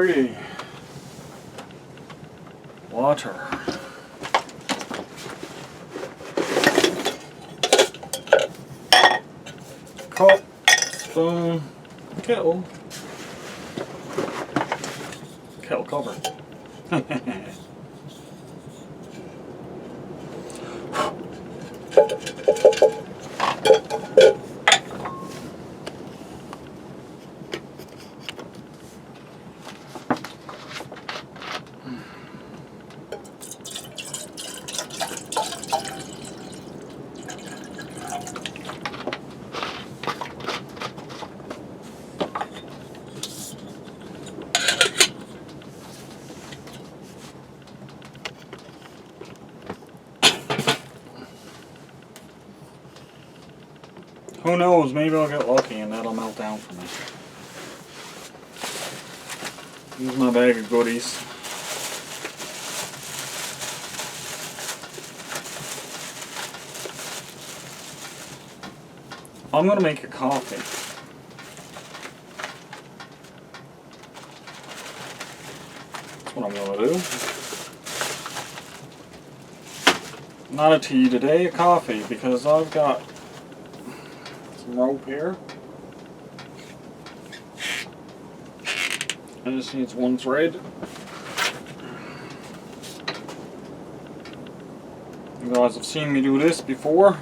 Alrighty. Water. Cup, spoon, kettle. Kettle cover. Who knows, maybe I'll get lucky and that'll melt down for me. Here's my bag of goodies. I'm going to make a coffee. That's what I'm going to do. Not a tea today, a coffee, because I've got some rope here. I just need one thread. You guys have seen me do this before.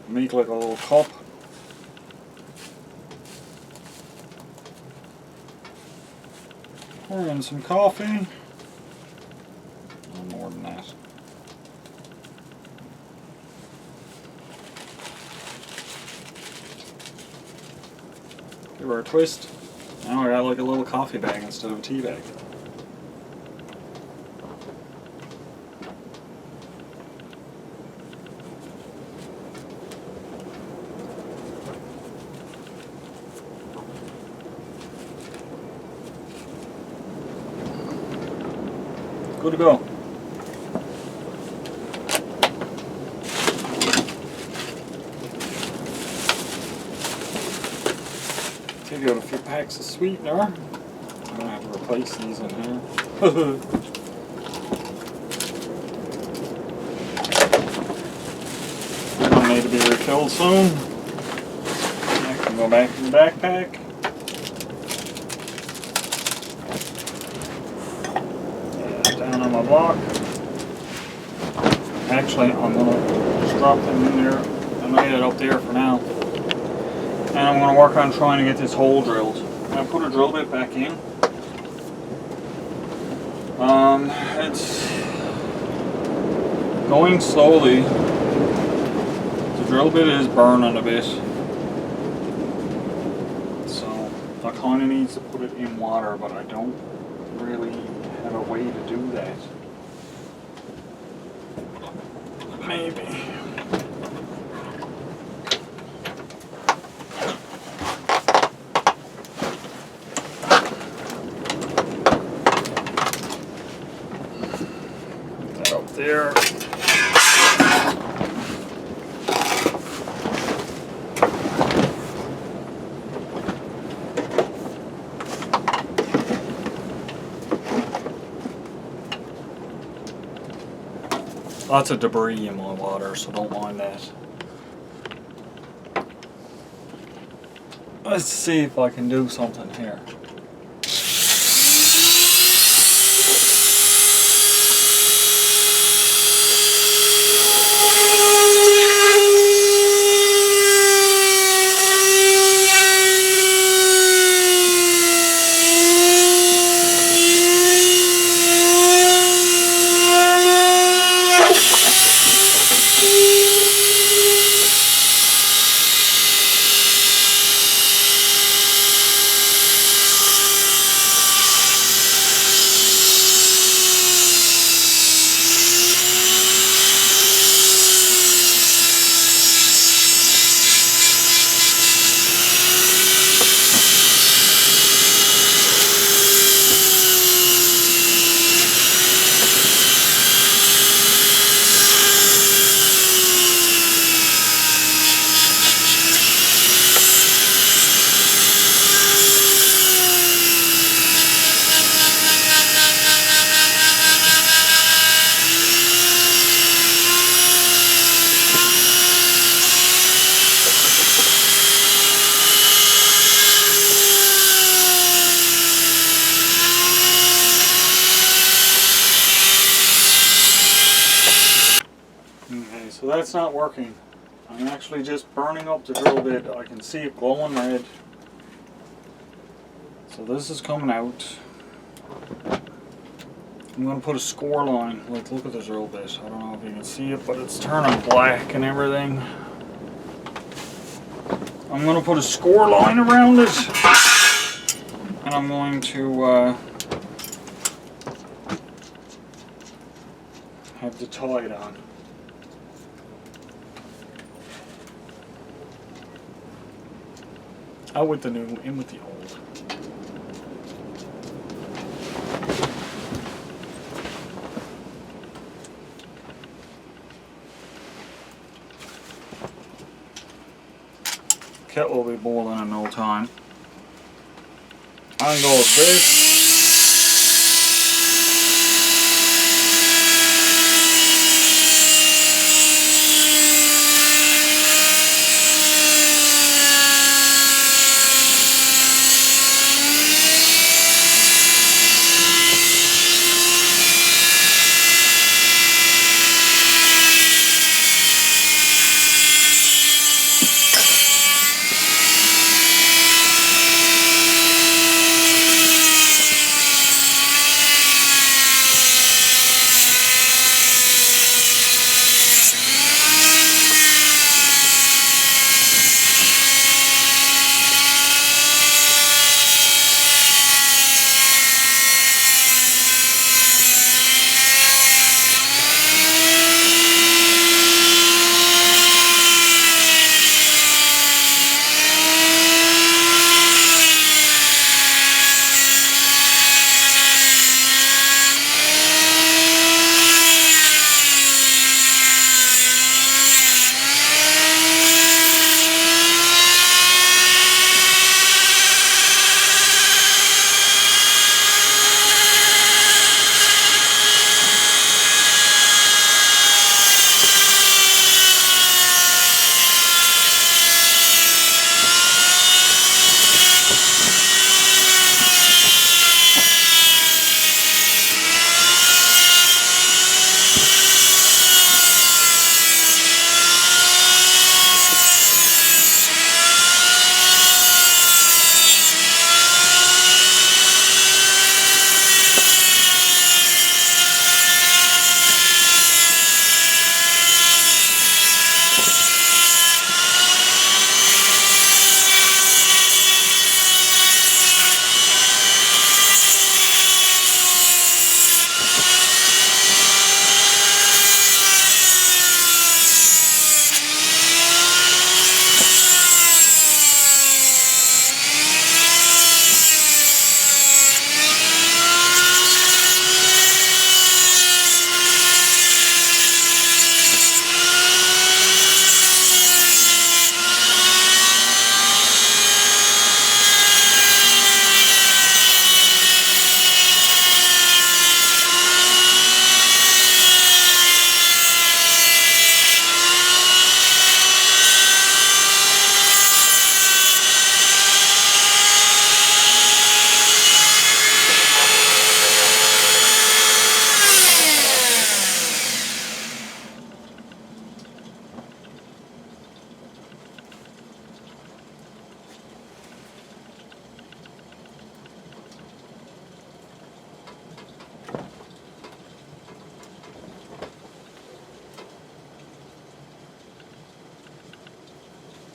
Make like a little cup. Pour in some coffee. No more than that. Give her a twist. Now I got like a little coffee bag instead of a tea bag. Good to go. Take out a few packs of sweetener. I'm gonna have to replace these in here. They're need to be refilled soon. I can go back in the backpack. Down on my block. Actually, I'm going to just drop them in there. I'm going to get it up there for now. And I'm going to work on trying to get this hole drilled. I'm going to put a drill bit back in. It's going slowly. The drill bit is burning a bit. So I kind of need to put it in water, but I don't really have a way to do that. Maybe. Put that up there. Lots of debris in my water, so don't mind that. Let's see if I can do something here. So that's not working. I'm actually just burning up the drill bit. I can see it glowing red. So this is coming out. I'm going to put a score line. Like, look at the drill bit. I don't know if you can see it, but it's turning black and everything. I'm going to put a score line around it. And I'm going to have the tie on. Out with the new, in with the old. Kettle will be boiling in no time. I'm going to go with this.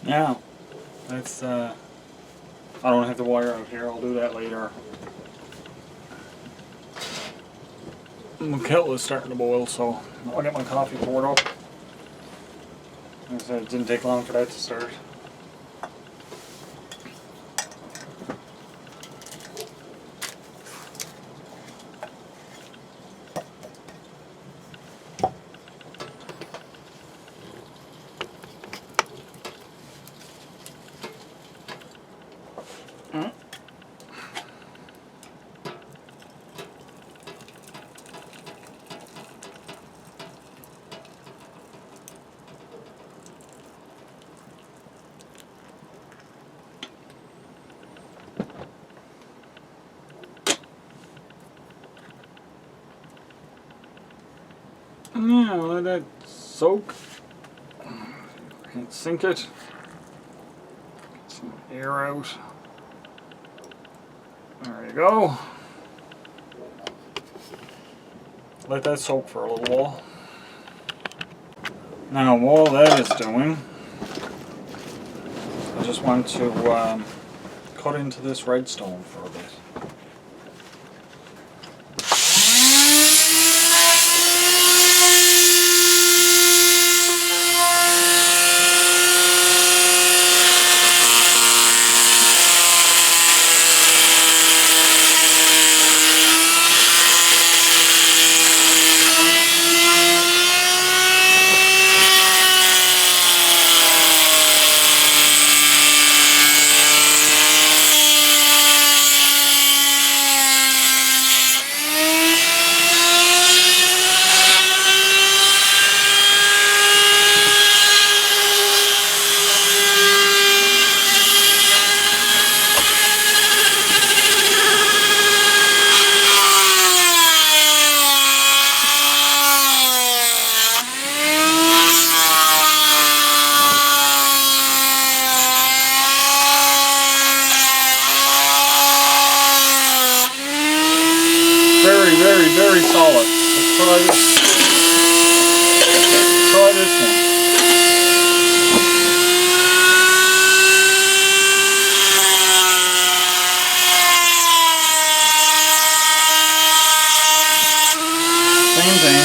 Yeah, that's, I don't have the wire out here, I'll do that later. My kettle is starting to boil, so I'll get my coffee poured up. Like I said, it didn't take long for that to start. Yeah, let that soak. can sink it. Get some air out. There you go. Let that soak for a little while. Now while that is doing, I just want to cut into this redstone for a bit. Very solid. Let's try this. Try this one. Same thing.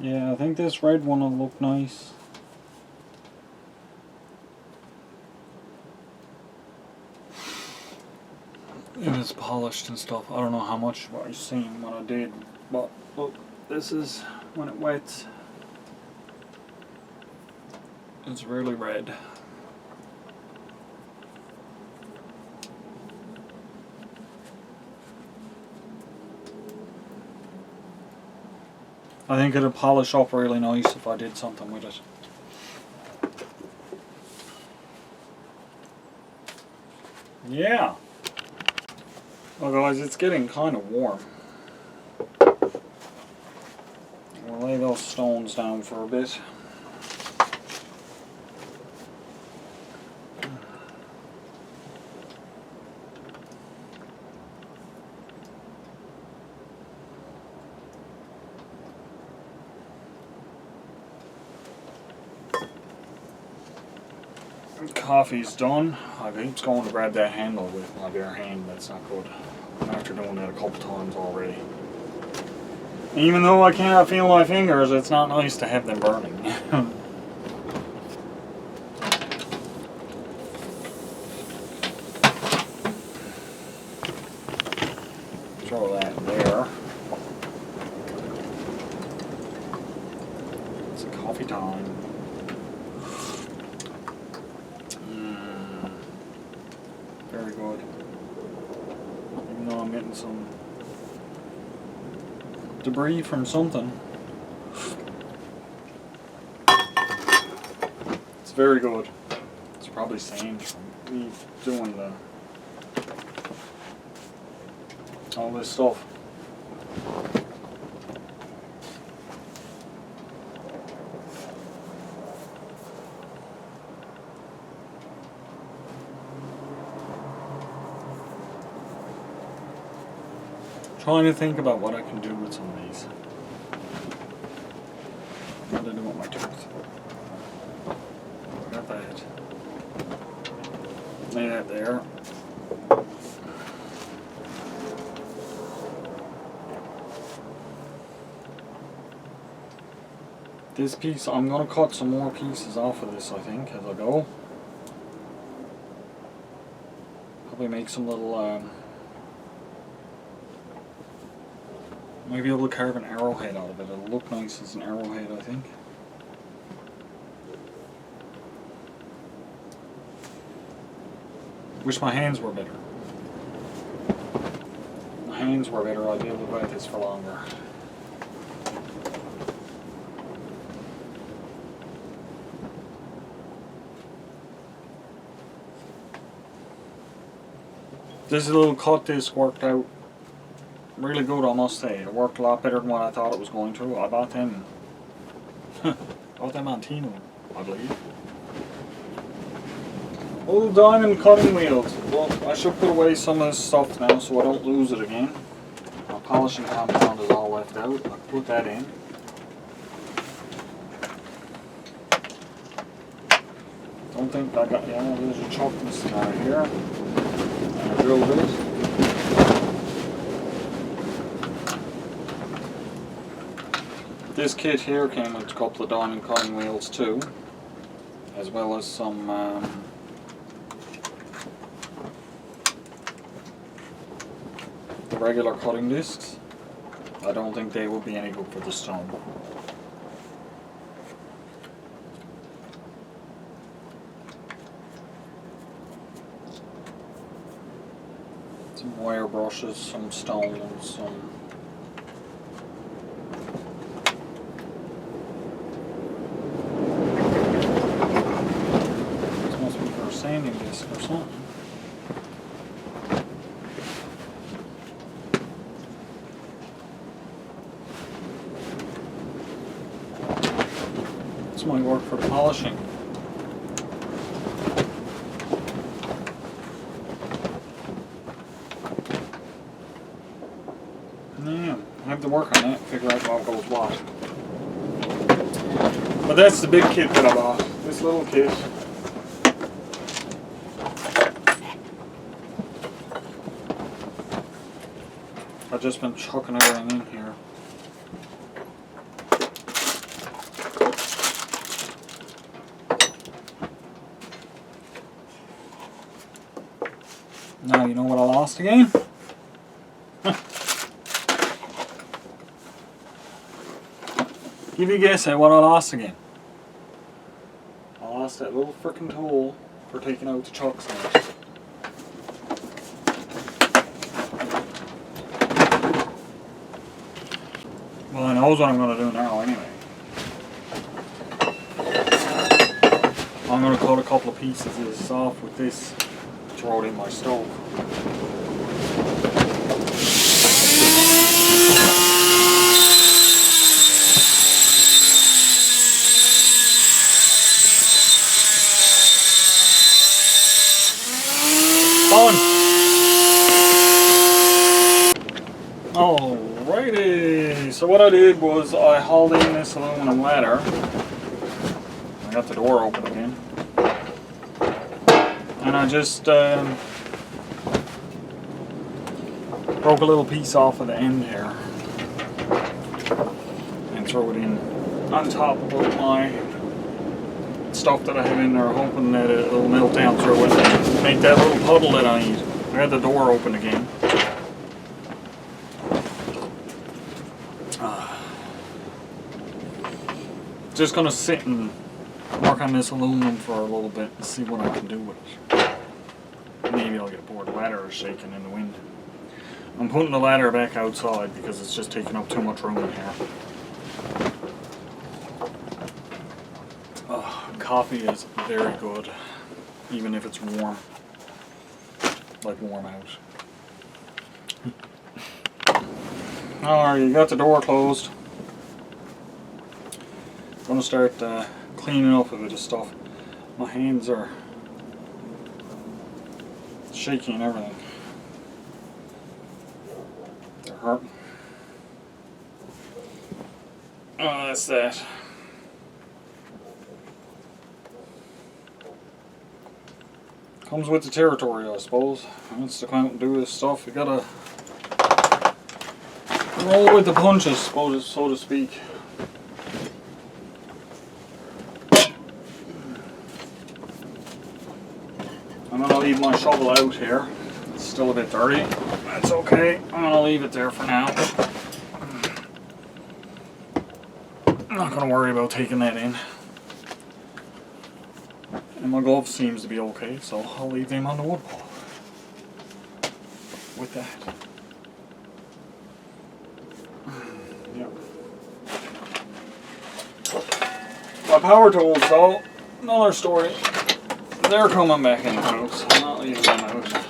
Yeah, I think this red one will look nice. It is polished and stuff. I don't know how much I've seen when I did, but look, this is when it wets. It's really red. I think it'd polish up really nice if I did something with it. Yeah. Well guys, it's getting kind of warm. We'll lay those stones down for a bit. Coffee's done. I keep going to grab that handle with my bare hand. That's not good. After doing that a couple times already. Even though I cannot feel my fingers, it's not nice to have them burning. Throw that in there. It's coffee time. Very good. Even though I'm getting some debris from something. It's very good. It's probably sand from me doing all this stuff. Trying to think about what I can do with some of these. What did I do with my tooth? Got that. Lay that there. This piece, I'm going to cut some more pieces off of this, I think, as I go. Probably make some little, might be able to carve an arrowhead out of it. It'll look nice as an arrowhead, I think. Wish my hands were better. If my hands were better, I'd be able to go at this for longer. This little cut disc worked out really good, I must say. It worked a lot better than what I thought it was going to. I bought them. Bought them on Tino, I believe. Old diamond cutting wheels. Well, I should put away some of this stuff now so I don't lose it again. My polishing compound is all left out. I'll put that in. Don't think I got, yeah, there's a chuck missing out of here. And a drill bit. This kit here came with a couple of diamond cutting wheels too, as well as some the regular cutting discs. I don't think they would be any good for the stone. Some wire brushes, some stones, some sanding disc or something. This might work for polishing. Yeah, I have to work on that, figure out what goes what. But that's the big kit that I bought. This little kit. I've just been chucking everything in here. Now you know what I lost again? Give you a guess at what I lost again. I lost that little frickin' tool for taking out the chucks on it. Well, I knows what I'm going to do now anyway. I'm going to cut a couple of pieces of this off with this, throw it in my stove. Alrighty, so what I did was I hauled in this aluminum ladder. I got the door open again. And I just broke a little piece off of the end here. And throw it in on top of my stuff that I have in there, hoping that it'll melt down through it and make that little puddle that I need. I got the door open again. Just gonna sit and work on this aluminum for a little bit and see what I can do with it. Maybe I'll get bored. The ladder is shaking in the wind. I'm putting the ladder back outside because it's just taking up too much room in here. Coffee is very good, even if it's warm, like warm out. Alright, you got the door closed. I'm going to start cleaning up a bit of stuff. My hands are shaky and everything. They're hurting. Oh, that's that. Comes with the territory, I suppose. Once to come out and do this stuff, you gotta roll with the punches, so to speak. I'm gonna leave my shovel out here. It's still a bit dirty. That's okay. I'm gonna leave it there for now. I'm not gonna worry about taking that in. And my glove seems to be okay, so I'll leave them on the wood pile. With that. Yep. My power tools, though, another story. They're coming back in the house. I'm not leaving them out.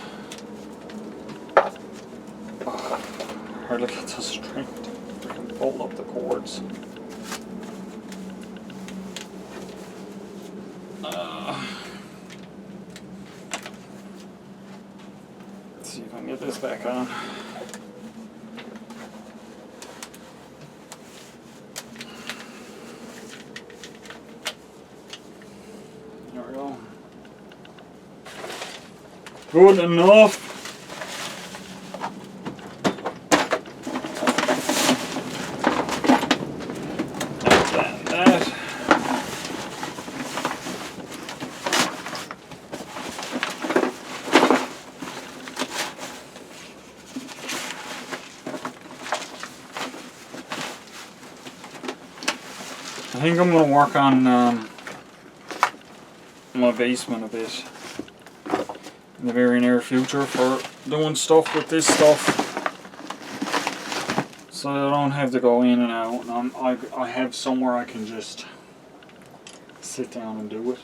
Hardly get the strength to freaking fold up the cords. Let's see if I can get this back on. There we go. Good enough. I think I'm going to work on my basement a bit in the very near future for doing stuff with this stuff, so I don't have to go in and out, and I have somewhere I can just sit down and do it.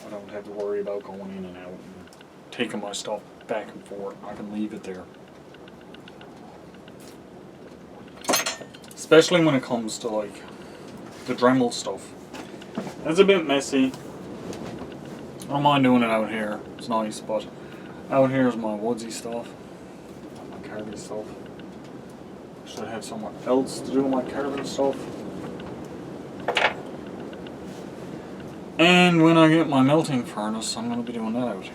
I don't have to worry about going in and out and taking my stuff back and forth. I can leave it there. Especially when it comes to like the Dremel stuff. It's a bit messy. I don't mind doing it out here. It's nice, but out here is my woodsy stuff. My carving stuff. Should I have someone else to do my carving stuff? And when I get my melting furnace, I'm going to be doing that out here.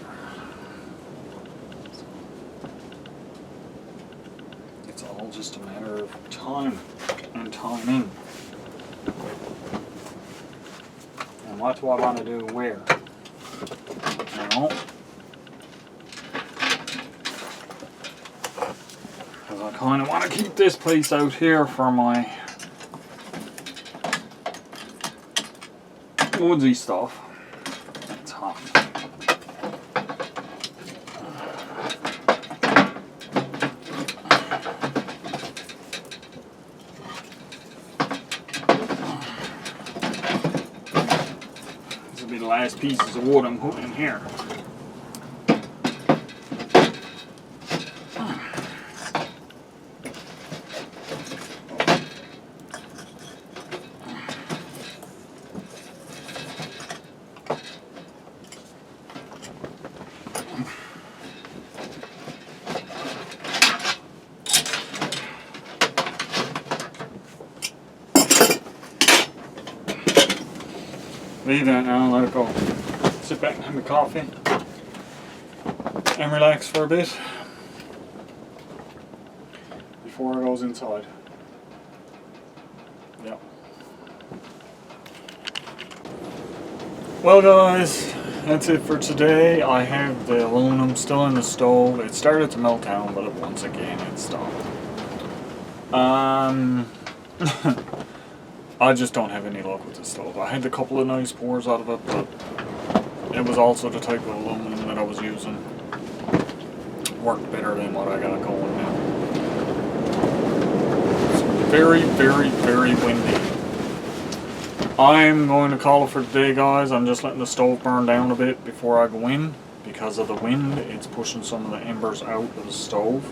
It's all just a matter of time and timing. And what do I want to do where? You know? Because I kind of want to keep this place out here for my woodsy stuff. It's hot. last pieces of wood I'm putting in here. Leave that now and let it go. Sit back and have a coffee and relax for a bit before it goes inside. Yep. Well guys, that's it for today. I have the aluminum still in the stove. It started to melt down, but once again it stopped. I just don't have any luck with the stove. I had a couple of nice pours out of it, but it was also the type of aluminum that I was using. Worked better than what I got going now. It's very, very, very windy. I'm going to call it for today, guys. I'm just letting the stove burn down a bit before I go in. Because of the wind, it's pushing some of the embers out of the stove.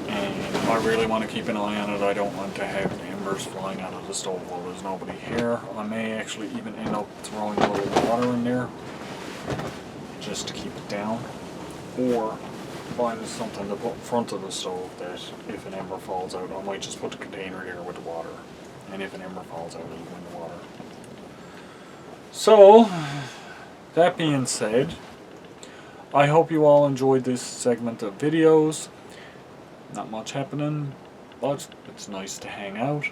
And I really want to keep an eye on it. I don't want to have embers flying out of the stove while there's nobody here. I may actually even end up throwing a little water in there just to keep it down, or find something to put in front of the stove that if an ember falls out, I might just put the container here with the water, and if an ember falls out, it'll go in the water. So, that being said, I hope you all enjoyed this segment of videos. Not much happening, but it's nice to hang out.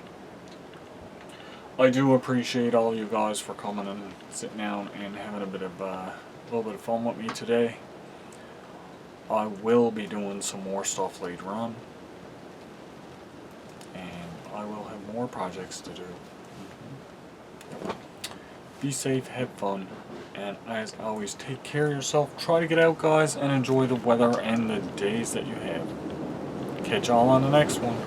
I do appreciate all you guys for coming and sitting down and having a little bit of fun with me today. I will be doing some more stuff later on, and I will have more projects to do. Be safe, have fun, and as always, take care of yourself. Try to get out, guys, and enjoy the weather and the days that you have. Catch y'all on the next one.